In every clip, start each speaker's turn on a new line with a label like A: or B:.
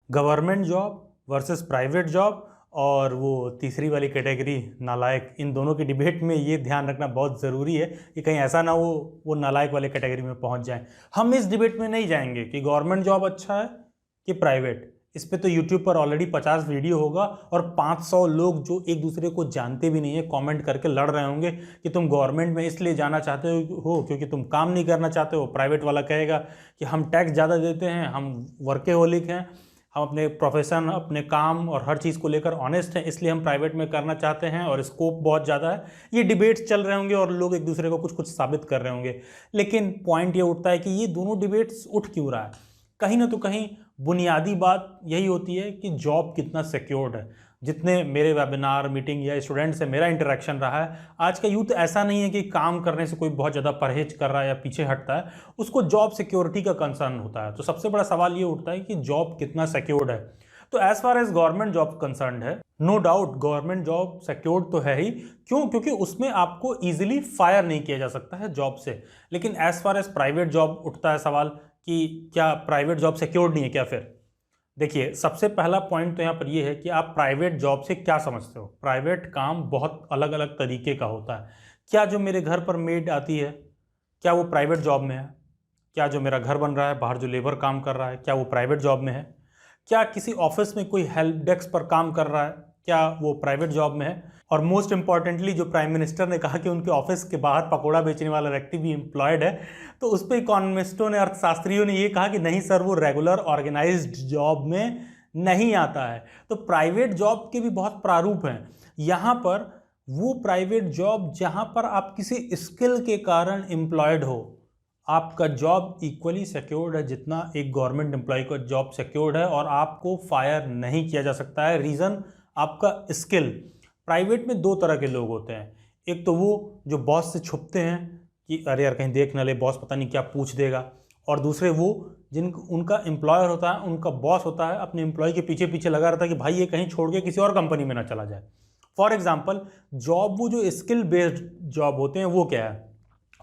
A: Government job versus private job और वो तीसरी वाली कैटेगरी नालायक, इन दोनों की डिबेट में ये ध्यान रखना बहुत ज़रूरी है कि कहीं ऐसा ना हो वो नालायक वाले कैटेगरी में पहुंच जाएं। हम इस डिबेट में नहीं जाएंगे कि गवर्नमेंट जॉब अच्छा है कि प्राइवेट। इस पे तो यूट्यूब पर ऑलरेडी 50 वीडियो होगा और 500 लोग जो एक दूसरे को जानते भी नहीं है कमेंट करके लड़ रहे होंगे कि तुम गवर्नमेंट में इसलिए जाना चाहते हो क्योंकि तुम काम नहीं करना चाहते हो। प्राइवेट वाला कहेगा कि हम टैक्स ज़्यादा देते हैं, हम वर्केहोलिक हैं, हम अपने प्रोफेशन, अपने काम और हर चीज़ को लेकर ऑनेस्ट हैं, इसलिए हम प्राइवेट में करना चाहते हैं और स्कोप बहुत ज़्यादा है। ये डिबेट्स चल रहे होंगे और लोग एक दूसरे को कुछ कुछ साबित कर रहे होंगे। लेकिन पॉइंट ये उठता है कि ये दोनों डिबेट्स उठ क्यों रहा है? कहीं ना तो कहीं बुनियादी बात यही होती है कि जॉब कितना सिक्योर्ड है। जितने मेरे वेबिनार, मीटिंग या स्टूडेंट से मेरा इंटरेक्शन रहा है, आज का यूथ ऐसा नहीं है कि काम करने से कोई बहुत ज़्यादा परहेज कर रहा है या पीछे हटता है, उसको जॉब सिक्योरिटी का कंसर्न होता है। तो सबसे बड़ा सवाल ये उठता है कि जॉब कितना सिक्योर्ड है। तो as far as government job concern है, no doubt government job secured तो है ही। क्यों? क्योंकि उसमें आपको इजीली फायर नहीं किया जा सकता है जॉब से। लेकिन as far as private job उठता है सवाल कि क्या प्राइवेट जॉब सिक्योर्ड नहीं है क्या? फिर देखिए, सबसे पहला पॉइंट तो यहाँ पर ये है कि आप प्राइवेट जॉब से क्या समझते हो। प्राइवेट काम बहुत अलग अलग तरीके का होता है। क्या जो मेरे घर पर मेड आती है, क्या वो प्राइवेट जॉब में है? क्या जो मेरा घर बन रहा है, बाहर जो लेबर काम कर रहा है, क्या वो प्राइवेट जॉब में है? क्या किसी ऑफिस में कोई हेल्प डेस्क पर काम कर रहा है, क्या वो प्राइवेट जॉब में है? और मोस्ट इंपॉर्टेंटली, जो प्राइम मिनिस्टर ने कहा कि उनके ऑफिस के बाहर पकोड़ा बेचने वाला व्यक्ति भी एम्प्लॉयड है, तो उस पर इकोनॉमिस्टों ने, अर्थशास्त्रियों ने ये कहा कि नहीं सर, वो रेगुलर ऑर्गेनाइज्ड जॉब में नहीं आता है। तो प्राइवेट जॉब के भी बहुत प्रारूप हैं। यहाँ पर वो प्राइवेट जॉब जहाँ पर आप किसी स्किल के कारण एम्प्लॉयड हो, आपका जॉब इक्वली सिक्योर्ड है जितना एक गवर्नमेंट एम्प्लॉय का जॉब सिक्योर्ड है, और आपको फायर नहीं किया जा सकता है। रीज़न आपका स्किल। प्राइवेट में दो तरह के लोग होते हैं। एक तो वो जो बॉस से छुपते हैं कि अरे यार कहीं देख ना ले बॉस, पता नहीं क्या पूछ देगा। और दूसरे वो जिन उनका एम्प्लॉयर होता है, उनका बॉस होता है, अपने एम्प्लॉय के पीछे पीछे लगा रहता है कि भाई ये कहीं छोड़ के किसी और कंपनी में ना चला जाए। फॉर एग्जाम्पल, जॉब वो जो स्किल बेस्ड जॉब होते हैं वो क्या है?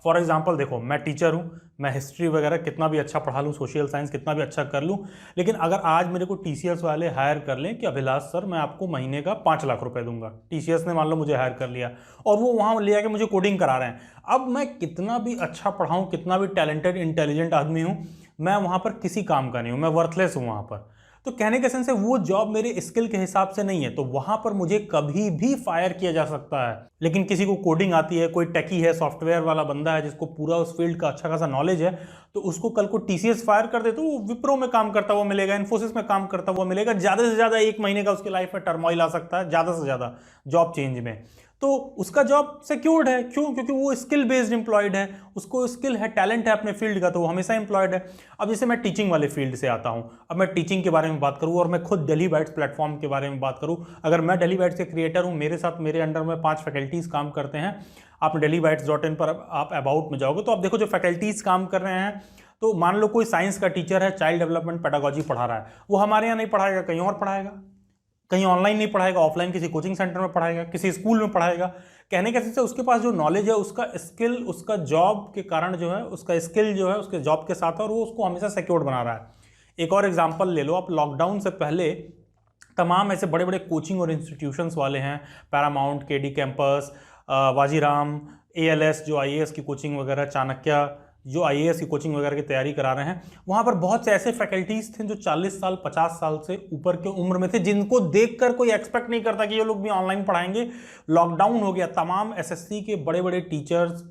A: फॉर एग्जाम्पल देखो, मैं टीचर हूँ, मैं हिस्ट्री वगैरह कितना भी अच्छा पढ़ा लूँ, सोशल साइंस कितना भी अच्छा कर लूँ, लेकिन अगर आज मेरे को टीसीएस वाले हायर कर लें कि अभिलाष सर मैं आपको महीने का 5 लाख रुपए दूंगा, टीसीएस ने मान लो मुझे हायर कर लिया और वो वहाँ ले आके मुझे कोडिंग करा रहे हैं। अब मैं कितना भी अच्छा पढ़ाऊँ, कितना भी टैलेंटेड इंटेलिजेंट आदमी हूँ, मैं वहाँ पर किसी काम का नहीं हूँ, मैं वर्थलेस हूँ वहाँ पर। तो कहने के सेंस है वो जॉब मेरे स्किल के हिसाब से नहीं है, तो वहां पर मुझे कभी भी फायर किया जा सकता है। लेकिन किसी को कोडिंग आती है, कोई टेकी है, सॉफ्टवेयर वाला बंदा है जिसको पूरा उस फील्ड का अच्छा खासा नॉलेज है, तो उसको कल को टीसीएस फायर कर दे तो वो विप्रो में काम करता हुआ मिलेगा, इन्फोसिस में काम करता हुआ मिलेगा। ज्यादा से ज्यादा 1 महीने का उसकी लाइफ में टर्मोइल आ सकता है, ज्यादा से ज्यादा जॉब चेंज में। तो उसका जॉब सिक्योर्ड है। क्यों? क्योंकि वो स्किल बेस्ड एम्प्लॉयड है, उसको स्किल है, टैलेंट है अपने फील्ड का, तो वो हमेशा एम्प्लॉयड है। अब जैसे मैं टीचिंग वाले फील्ड से आता हूं, अब मैं टीचिंग के बारे में बात करूं और मैं खुद डेली बाइट्स प्लेटफॉर्म के बारे में बात करूं। अगर मैं डेली बाइट्स के क्रिएटर हूं, मेरे साथ मेरे अंडर में 5 फैकल्टीज काम करते हैं। आप dellybytes.in पर आप अबाउट में जाओगे तो आप देखो जो फैकल्टीज काम कर रहे हैं, तो मान लो कोई साइंस का टीचर है, चाइल्ड डेवलपमेंट पेडागोजी पढ़ा रहा है, वो हमारे यहाँ नहीं पढ़ाएगा, कहीं और पढ़ाएगा, कहीं ऑनलाइन नहीं पढ़ाएगा, ऑफलाइन किसी कोचिंग सेंटर में पढ़ाएगा, किसी स्कूल में पढ़ाएगा। कहने के से उसके पास जो नॉलेज है, उसका स्किल, उसका जॉब के कारण जो है, उसका स्किल जो है उसके जॉब के साथ है और वो उसको हमेशा सिक्योर्ड बना रहा है। एक और एग्जांपल ले लो आप, लॉकडाउन से पहले तमाम ऐसे बड़े बड़े कोचिंग और इंस्टीट्यूशंस वाले हैं, Paramount, KD campus, Vajiram, ALS जो आईएएस की कोचिंग वगैरह, चाणक्य जो आईएएस की कोचिंग वगैरह की तैयारी करा रहे हैं, वहाँ पर बहुत से ऐसे फैकल्टीज थे जो 40 साल 50 साल से ऊपर के उम्र में थे, जिनको देखकर कोई एक्सपेक्ट नहीं करता कि ये लोग भी ऑनलाइन पढ़ाएंगे। लॉकडाउन हो गया, तमाम एसएससी के बड़े बड़े टीचर्स,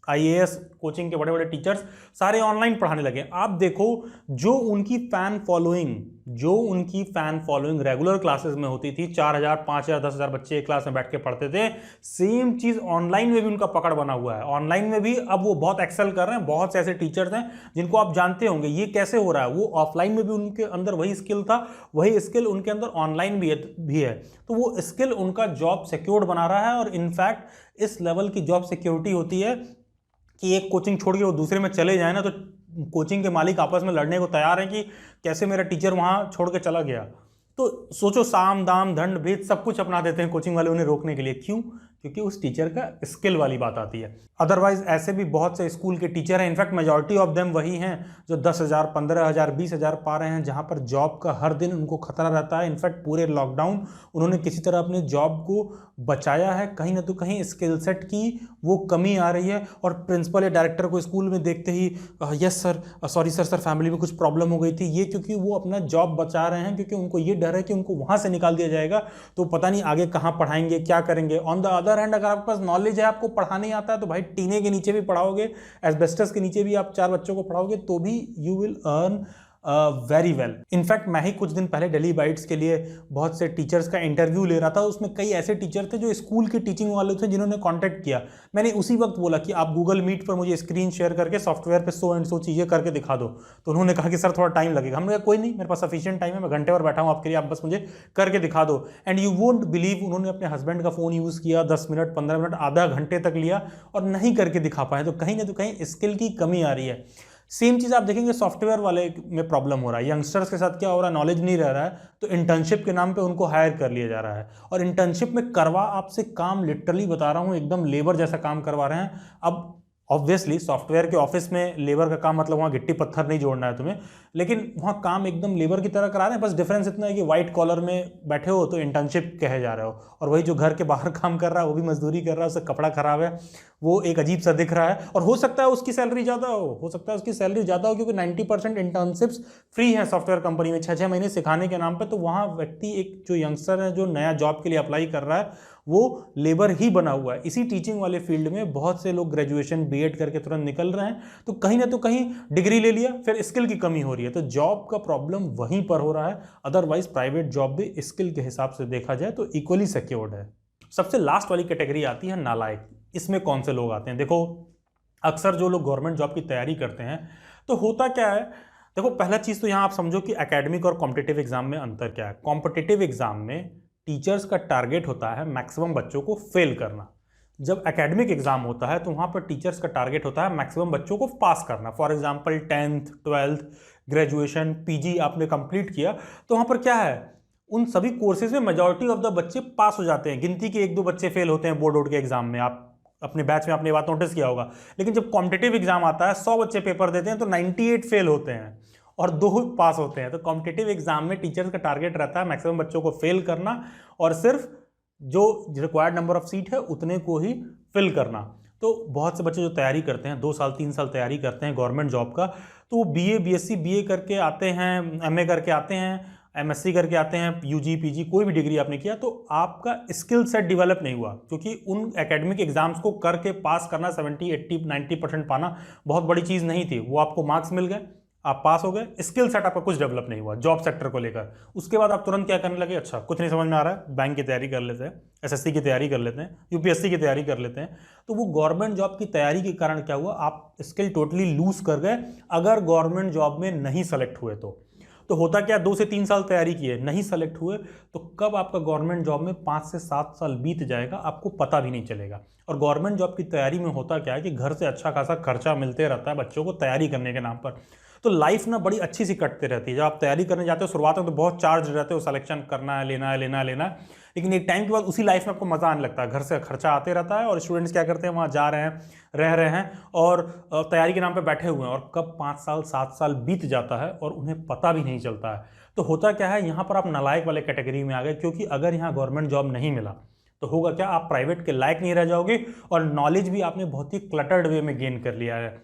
A: आईएएस कोचिंग के बड़े बड़े टीचर्स सारे ऑनलाइन पढ़ाने लगे। आप देखो जो उनकी फैन फॉलोइंग रेगुलर क्लासेस में होती थी, 4000 5000 10,000 बच्चे एक क्लास में बैठ के पढ़ते थे, सेम चीज ऑनलाइन में भी उनका पकड़ बना हुआ है। ऑनलाइन में भी अब वो बहुत एक्सेल कर रहे हैं। बहुत से ऐसे टीचर्स हैं जिनको आप जानते होंगे। ये कैसे हो रहा है? वो ऑफलाइन में भी उनके अंदर वही स्किल था, वही स्किल उनके अंदर ऑनलाइन भी है। तो वो स्किल उनका जॉब सिक्योर्ड बना रहा है। और इनफैक्ट इस लेवल की जॉब सिक्योरिटी होती है कि एक कोचिंग छोड़ के वो दूसरे में चले जाए ना, तो कोचिंग के मालिक आपस में लड़ने को तैयार है कि कैसे मेरा टीचर वहाँ छोड़ के चला गया। तो सोचो, साम दाम दंड भेद सब कुछ अपना देते हैं कोचिंग वाले उन्हें रोकने के लिए। क्यों? क्योंकि उस टीचर का स्किल वाली बात आती है। अदरवाइज ऐसे भी बहुत से स्कूल के टीचर हैं, इनफैक्ट मेजॉरिटी ऑफ देम वही हैं जो 10,000, 15,000, 20,000 पा रहे हैं, जहां पर जॉब का हर दिन उनको खतरा रहता है। इनफैक्ट पूरे लॉकडाउन उन्होंने किसी तरह अपने जॉब को बचाया है। कहीं ना तो कहीं स्किल सेट की वो कमी आ रही है, और प्रिंसिपल या डायरेक्टर को स्कूल में देखते ही yes sir, sorry sir, family में कुछ प्रॉब्लम हो गई थी, ये क्योंकि वो अपना जॉब बचा रहे हैं, क्योंकि उनको ये डर है कि उनको वहां से निकाल दिया जाएगा तो पता नहीं आगे कहाँ पढ़ाएंगे, क्या करेंगे। ऑन द अदर हैंड, अगर आपके पास नॉलेज है, आपको पढ़ाने ही आता है, तो भाई टीने के नीचे भी पढ़ाओगे, एस्बेस्टस के नीचे भी आप 4 बच्चों को पढ़ाओगे तो भी you will earn very well. In fact मैं ही कुछ दिन पहले डेली बाइट्स के लिए बहुत से टीचर्स का इंटरव्यू ले रहा था, उसमें कई ऐसे टीचर थे जो स्कूल के टीचिंग वाले थे जिन्होंने कांटेक्ट किया। मैंने उसी वक्त बोला कि आप गूगल मीट पर मुझे स्क्रीन शेयर करके सॉफ्टवेयर पे सो एंड सो चीज़ें करके दिखा दो। तो उन्होंने कहा कि सर थोड़ा टाइम लगेगा। हमने कहा कोई नहीं, मेरे पास सफिशिएंट टाइम है, मैं घंटे भर बैठा हूँ आपके लिए, आप बस मुझे करके दिखा दो। एंड यू वोंट बिलीव, उन्होंने अपने हस्बैंड का फ़ोन यूज़ किया, 10 मिनट, 15 मिनट, आधा घंटे तक लिया और नहीं करके दिखा पाए। तो कहीं ना तो कहीं स्किल की कमी आ रही है। सेम चीज़ आप देखेंगे सॉफ्टवेयर वाले में प्रॉब्लम हो रहा है। यंगस्टर्स के साथ क्या हो रहा है, नॉलेज नहीं रह रहा है, तो इंटर्नशिप के नाम पे उनको हायर कर लिया जा रहा है, और इंटर्नशिप में करवा आपसे काम, लिटरली बता रहा हूँ, एकदम लेबर जैसा काम करवा रहे हैं। अब ऑब्वियसली सॉफ्टवेयर के ऑफिस में लेबर का काम मतलब वहाँ गिट्टी पत्थर नहीं जोड़ना है तुम्हें, लेकिन वहाँ काम एकदम लेबर की तरह करा रहे हैं। बस डिफरेंस इतना है कि व्हाइट कॉलर में बैठे हो तो इंटर्नशिप कहे जा रहे हो, और वही जो घर के बाहर काम कर रहा है वो भी मजदूरी कर रहा है, उसका कपड़ा खराब है, वो एक अजीब सा दिख रहा है, और हो सकता है उसकी सैलरी ज़्यादा हो सकता है उसकी सैलरी ज़्यादा हो, क्योंकि 90% इंटर्नशिप्स फ्री हैं सॉफ्टवेयर कंपनी में 6-6 महीने सिखाने के नाम पे। तो वहाँ व्यक्ति, एक जो यंगस्टर है जो नया जॉब के लिए अप्लाई कर रहा है, वो लेबर ही बना हुआ है। इसी टीचिंग वाले फील्ड में बहुत से लोग ग्रेजुएशन बीएड करके तुरंत निकल रहे हैं, तो कहीं ना तो कहीं डिग्री ले लिया, फिर स्किल की कमी हो रही है, तो जॉब का प्रॉब्लम वहीं पर हो रहा है। अदरवाइज प्राइवेट जॉब भी स्किल के हिसाब से देखा जाए तो इक्वली सिक्योर्ड है। सबसे लास्ट वाली कैटेगरी आती है नालायक। इसमें कौन से लोग आते हैं? देखो, अक्सर जो लोग गवर्नमेंट जॉब की तैयारी करते हैं, तो होता क्या है, देखो पहला चीज़ तो यहाँ आप समझो कि एकेडमिक और कॉम्पिटिटिव एग्जाम में अंतर क्या है। कॉम्पिटिटिव एग्जाम में टीचर्स का टारगेट होता है मैक्सिमम बच्चों को फेल करना। जब एकेडमिक एग्जाम होता है तो वहाँ पर टीचर्स का टारगेट होता है मैक्सिमम बच्चों को पास करना। For example 10th, 12th, graduation, PG आपने कंप्लीट किया, तो वहाँ पर क्या है, उन सभी कोर्सेज में मेजॉरिटी ऑफ द बच्चे पास हो जाते हैं। गिनती के 1-2 बच्चे फेल होते हैं बोर्ड के एग्जाम में, आप अपने बैच में आपने बात नोटिस किया होगा। लेकिन जब कॉम्पिटिटिव एग्जाम आता है, 100 बच्चे पेपर देते हैं तो 98 फेल होते हैं और 2 पास होते हैं। तो कॉम्पिटिटिव एग्जाम में टीचर्स का टारगेट रहता है मैक्सिमम बच्चों को फेल करना, और सिर्फ जो रिक्वायर्ड नंबर ऑफ सीट है उतने को ही फिल करना। तो बहुत से बच्चे जो तैयारी करते हैं, 2 साल 3 साल तैयारी करते हैं गवर्नमेंट जॉब का, तो वो बीए, बीएससी, बीए करके आते हैं, एमए करके आते हैं, एमएससी करके आते हैं, यूजी, पीजी, कोई भी डिग्री आपने किया, तो आपका स्किल सेट डेवलप नहीं हुआ, क्योंकि उन एकेडमिक एग्जाम्स को करके पास करना, 70, 80, 90% पाना बहुत बड़ी चीज़ नहीं थी। वो आपको मार्क्स मिल गए, आप पास हो गए, स्किल सेट आपका कुछ डेवलप नहीं हुआ जॉब सेक्टर को लेकर। उसके बाद आप तुरंत क्या करने लगे, अच्छा कुछ नहीं समझ में आ रहा है, बैंक की तैयारी कर लेते हैं, एसएससी की तैयारी कर लेते हैं, यूपीएससी की तैयारी कर लेते हैं। तो वो गवर्नमेंट जॉब की तैयारी के कारण क्या हुआ, आप स्किल टोटली लूज कर गए अगर गवर्नमेंट जॉब में नहीं सेलेक्ट हुए तो होता क्या, 2 से 3 साल तैयारी किए, नहीं सेलेक्ट हुए, तो कब आपका गवर्नमेंट जॉब में 5 से 7 साल बीत जाएगा आपको पता भी नहीं चलेगा। और गवर्नमेंट जॉब की तैयारी में होता क्या है कि घर से अच्छा खासा खर्चा मिलते रहता है बच्चों को तैयारी करने के नाम पर, तो लाइफ ना बड़ी अच्छी सी कटते रहती है। जब आप तैयारी करने जाते हो शुरुआत में तो बहुत चार्ज रहते हो, सिलेक्शन करना है, लेना है, लेना है, लेना है, लेकिन एक टाइम के बाद उसी लाइफ में आपको मज़ा आने लगता है, घर से खर्चा आते रहता है, और स्टूडेंट्स क्या करते हैं, वहाँ जा रहे हैं, रह रहे हैं और तैयारी के नाम पे बैठे हुए हैं, और कब 5 साल 7 साल बीत जाता है और उन्हें पता भी नहीं चलता है। तो होता क्या है, यहाँ पर आप नालायक वाले कैटेगरी में आ गए, क्योंकि अगर यहाँ गवर्नमेंट जॉब नहीं मिला तो होगा क्या, आप प्राइवेट के लायक नहीं रह जाओगे, और नॉलेज भी आपने बहुत ही क्लटर्ड वे में गेन कर लिया है।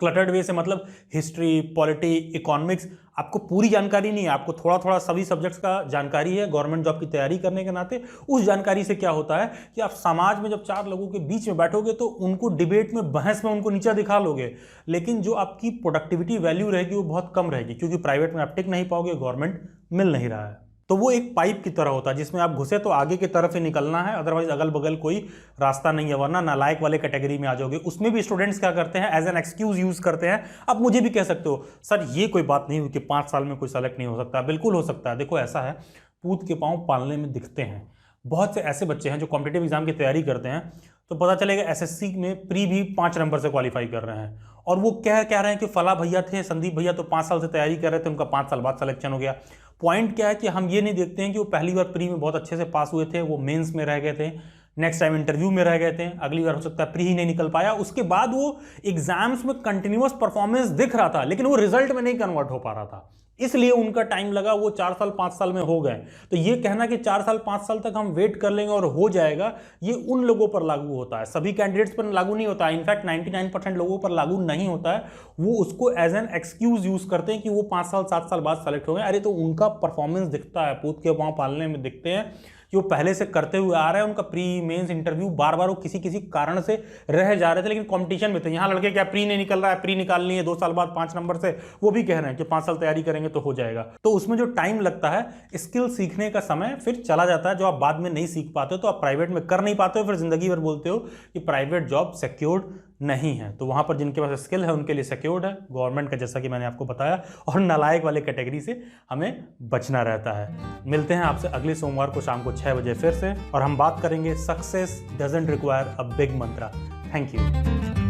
A: क्लटर्ड वे से मतलब हिस्ट्री, पॉलिटी, इकोनॉमिक्स, आपको पूरी जानकारी नहीं है, आपको थोड़ा थोड़ा सभी सब्जेक्ट्स का जानकारी है गवर्नमेंट जॉब की तैयारी करने के नाते। उस जानकारी से क्या होता है कि आप समाज में जब 4 लोगों के बीच में बैठोगे तो उनको डिबेट में, बहस में उनको नीचा दिखा लोगे, लेकिन जो आपकी प्रोडक्टिविटी वैल्यू रहेगी वो बहुत कम रहेगी, क्योंकि प्राइवेट में आप टिक नहीं पाओगे, गवर्नमेंट मिल नहीं रहा है। तो वो एक पाइप की तरह होता है जिसमें आप घुसे तो आगे की तरफ ही निकलना है, अदरवाइज अगल बगल कोई रास्ता नहीं है, वरना नालायक वाले कैटेगरी में आ जाओगे। उसमें भी स्टूडेंट्स क्या करते हैं, एज एन एक्सक्यूज यूज करते हैं। आप मुझे भी कह सकते हो सर ये कोई बात नहीं हुई कि 5 साल में कोई सेलेक्ट नहीं हो सकता, बिल्कुल हो सकता है। देखो ऐसा है, पूत के पांव पालने में दिखते हैं। बहुत से ऐसे बच्चे हैं जो कॉम्पिटिटिव एग्जाम की तैयारी करते हैं, तो पता चलेगा एसएससी में प्री भी 5 नंबर से क्वालिफाई कर रहे हैं, और वो कह रहे हैं कि फला भैया थे, संदीप भैया तो 5 साल से तैयारी कर रहे थे, उनका 5 साल बाद सिलेक्शन हो गया। पॉइंट क्या है कि हम ये नहीं देखते हैं कि वो पहली बार प्री में बहुत अच्छे से पास हुए थे, वो मेंस में रह गए थे, नेक्स्ट टाइम इंटरव्यू में रह गए थे, अगली बार हो सकता है प्री ही नहीं निकल पाया, उसके बाद वो एग्जाम्स में कंटिन्यूअस परफॉर्मेंस दिख रहा था लेकिन वो रिजल्ट में नहीं कन्वर्ट हो पा रहा था, इसलिए उनका टाइम लगा, वो 4 साल 5 साल में हो गए। तो ये कहना कि 4 साल 5 साल तक हम वेट कर लेंगे और हो जाएगा, ये उन लोगों पर लागू होता है, सभी कैंडिडेट्स पर लागू नहीं होता है। इनफैक्ट 99% लोगों पर लागू नहीं होता है। वो उसको एज एन एक्सक्यूज यूज करते हैं कि वो 5 साल 7 साल बाद सेलेक्ट हो गए। अरे तो उनका परफॉर्मेंस दिखता है, पूत के पांव पालने में दिखते हैं कि वो पहले से करते हुए आ रहे हैं। उनका प्री मेंस इंटरव्यू बार बार वो किसी किसी कारण से रह जा रहे थे लेकिन कंपटीशन में थे। यहाँ लड़के क्या प्री नहीं निकल रहा है, प्री निकालनी है 2 साल बाद 5 नंबर से, वो भी कह रहे हैं कि 5 साल तैयारी करेंगे तो हो जाएगा। तो उसमें जो टाइम लगता है, स्किल सीखने का समय फिर चला जाता है, जो आप बाद में नहीं सीख पाते हो तो आप प्राइवेट में कर नहीं पाते हो, फिर जिंदगी भर बोलते हो कि प्राइवेट जॉब सिक्योर्ड नहीं है। तो वहां पर जिनके पास स्किल है उनके लिए सिक्योर्ड है, गवर्नमेंट का जैसा कि मैंने आपको बताया, और नालायक वाले कैटेगरी से हमें बचना रहता है। मिलते हैं आपसे अगले सोमवार को शाम को 6 बजे फिर से, और हम बात करेंगे success doesn't require a big Mantra. Thank you.